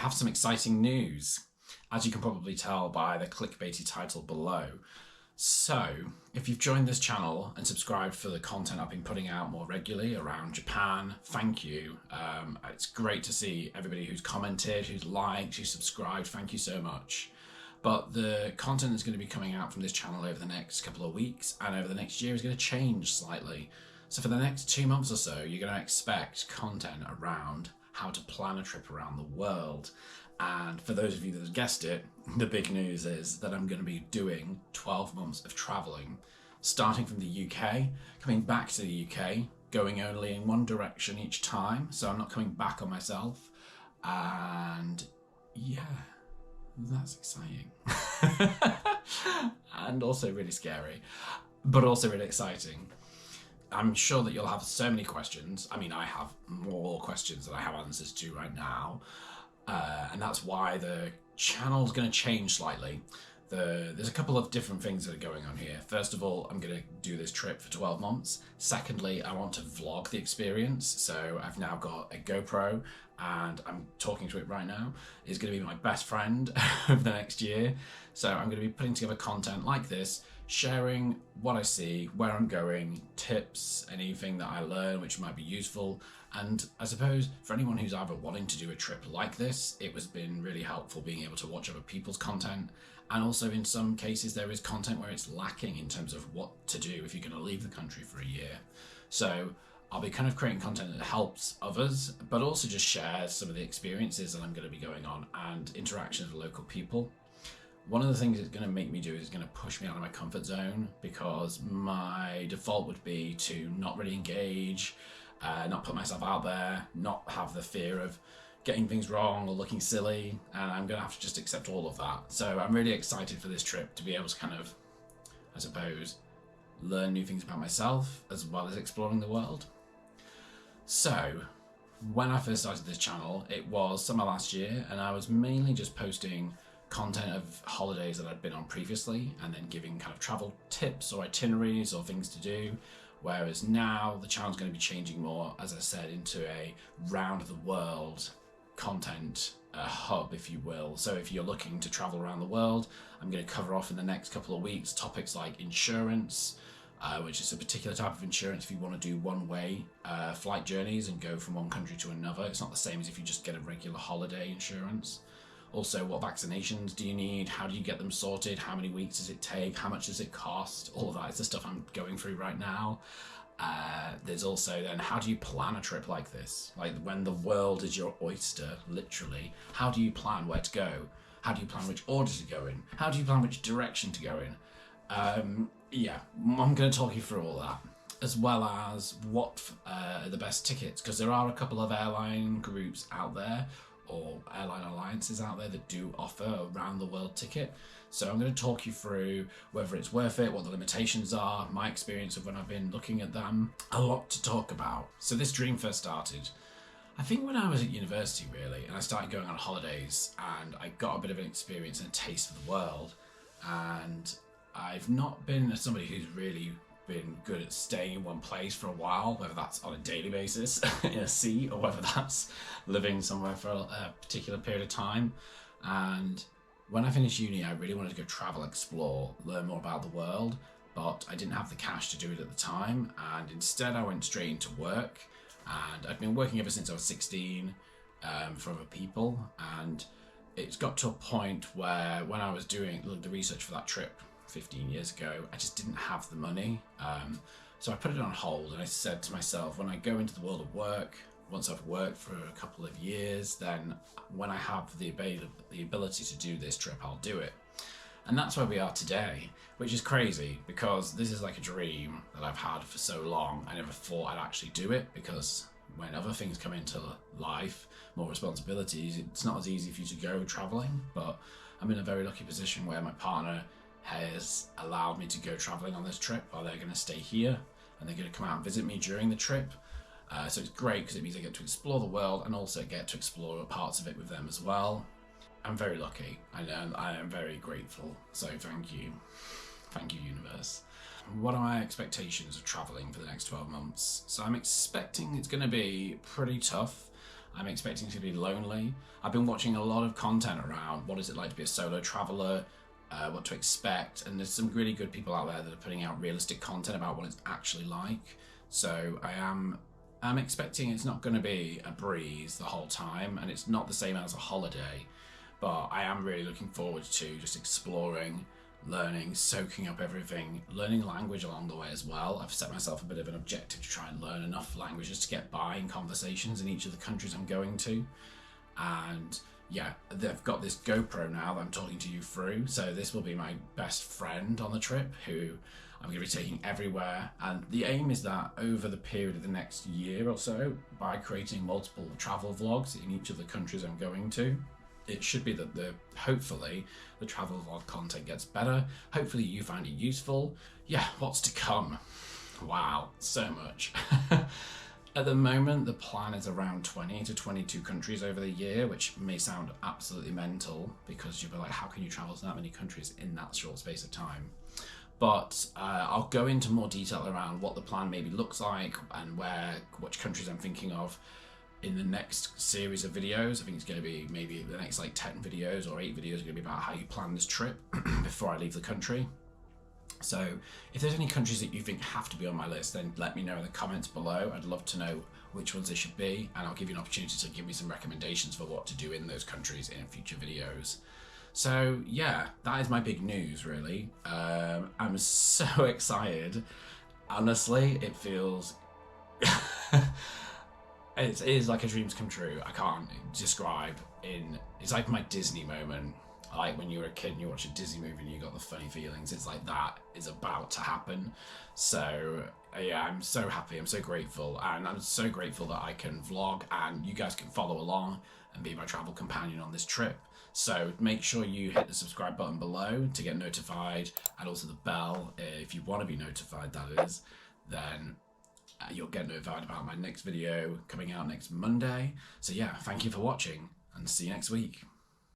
have some exciting news, as you can probably tell by the clickbaity title below. So, if you've joined this channel and subscribed for the content I've been putting out more regularly around Japan, thank you. It's great to see everybody who's commented, who's liked, who's subscribed. Thank you so much. But the content that's going to be coming out from this channel over the next couple of weeks and over the next year is going to change slightly. So for the next 2 months or so, you're going to expect content around how to plan a trip around the world. And for those of you that have guessed it, the big news is that I'm going to be doing 12 months of traveling, starting from the UK, coming back to the UK, going only in one direction each time. So I'm not coming back on myself. And yeah, that's exciting. And also really scary, but also really exciting. I'm sure that you'll have so many questions. I mean, I have more questions than I have answers to right now. And that's why the channel's going to change slightly. There's a couple of different things that are going on here. First of all, I'm going to do this trip for 12 months. Secondly, I want to vlog the experience. So I've now got a GoPro and I'm talking to it right now. It's going to be my best friend over the next year. So I'm going to be putting together content like this, sharing what I see, where I'm going, tips, anything that I learn which might be useful. And I suppose for anyone who's either wanting to do a trip like this, it has been really helpful being able to watch other people's content. And also in some cases there is content where it's lacking in terms of what to do if you're going to leave the country for a year. So I'll be kind of creating content that helps others, but also just shares some of the experiences that I'm going to be going on and interactions with local people. One of the things it's going to make me do is going to push me out of my comfort zone, because my default would be to not really engage, not put myself out there, not have the fear of getting things wrong or looking silly, and I'm going to have to just accept all of that. So I'm really excited for this trip to be able to kind of, I suppose, learn new things about myself as well as exploring the world. So when I first started this channel, it was summer last year, and I was mainly just posting content of holidays that I'd been on previously and then giving kind of travel tips or itineraries or things to do. Whereas now the channel's going to be changing more, as I said, into a round the world content hub, if you will. So if you're looking to travel around the world, I'm going to cover off in the next couple of weeks topics like insurance, which is a particular type of insurance if you want to do one-way flight journeys and go from one country to another. It's not the same as if you just get a regular holiday insurance. Also, what vaccinations do you need? How do you get them sorted? How many weeks does it take? How much does it cost? All of that is the stuff I'm going through right now. There's also then, how do you plan a trip like this? Like when the world is your oyster, literally. How do you plan where to go? How do you plan which order to go in? How do you plan which direction to go in? Yeah, I'm going to talk you through all that, as well as what are the best tickets, because there are a couple of airline groups out there or airline alliances out there that do offer a round the world ticket. So I'm going to talk you through whether it's worth it, what the limitations are, my experience of when I've been looking at them. A lot to talk about. So this dream first started, I think, when I was at university, really, and I started going on holidays and I got a bit of an experience and a taste of the world. And I've not been somebody who's really been good at staying in one place for a while, whether that's on a daily basis in a seat or whether that's living somewhere for a particular period of time. And when I finished uni, I really wanted to go travel, explore, learn more about the world, but I didn't have the cash to do it at the time, and instead I went straight into work. And I've been working ever since I was 16 for other people, and it's got to a point where when I was doing the research for that trip 15 years ago, I just didn't have the money. So I put it on hold, and I said to myself, when I go into the world of work, once I've worked for a couple of years, then when I have the ability to do this trip, I'll do it. And that's where we are today, which is crazy, because this is like a dream that I've had for so long. I never thought I'd actually do it, because when other things come into life, more responsibilities, it's not as easy for you to go traveling. But I'm in a very lucky position where my partner has allowed me to go traveling on this trip, while they're going to stay here and they're going to come out and visit me during the trip. So it's great, because it means I get to explore the world and also get to explore parts of it with them as well. I'm very lucky, and I am very grateful. So thank you. Thank you, universe. What are my expectations of traveling for the next 12 months? So I'm expecting it's going to be pretty tough. I'm expecting to be lonely. I've been watching a lot of content around what is it like to be a solo traveler, what to expect, and there's some really good people out there that are putting out realistic content about what it's actually like. So I'm expecting it's not going to be a breeze the whole time, and it's not the same as a holiday, but I am really looking forward to just exploring, learning, soaking up everything, learning language along the way as well. I've set myself a bit of an objective to try and learn enough languages to get by in conversations in each of the countries I'm going to. And yeah, they've got this GoPro now that I'm talking to you through, so this will be my best friend on the trip, who I'm going to be taking everywhere. And the aim is that over the period of the next year or so, by creating multiple travel vlogs in each of the countries I'm going to, it should be that hopefully the travel vlog content gets better. Hopefully you find it useful. Yeah, what's to come? Wow, so much. At the moment, the plan is around 20 to 22 countries over the year, which may sound absolutely mental because you'll be like, how can you travel to that many countries in that short space of time? But I'll go into more detail around what the plan maybe looks like and which countries I'm thinking of in the next series of videos. I think it's going to be maybe the next like 10 videos or 8 videos are going to be about how you plan this trip before I leave the country. So if there's any countries that you think have to be on my list, then let me know in the comments below. I'd love to know which ones they should be, and I'll give you an opportunity to give me some recommendations for what to do in those countries in future videos. So yeah, that is my big news really. I'm so excited. Honestly, it feels it is like a dream's come true. I can't describe it's like my Disney moment. Like when you were a kid and you watch a Disney movie and you got the funny feelings. It's like that is about to happen. So yeah, I'm so happy. I'm so grateful. And I'm so grateful that I can vlog and you guys can follow along and be my travel companion on this trip. So make sure you hit the subscribe button below to get notified, and also the bell if you want to be notified, that is. Then you'll get notified about my next video coming out next Monday. So yeah, thank you for watching and see you next week.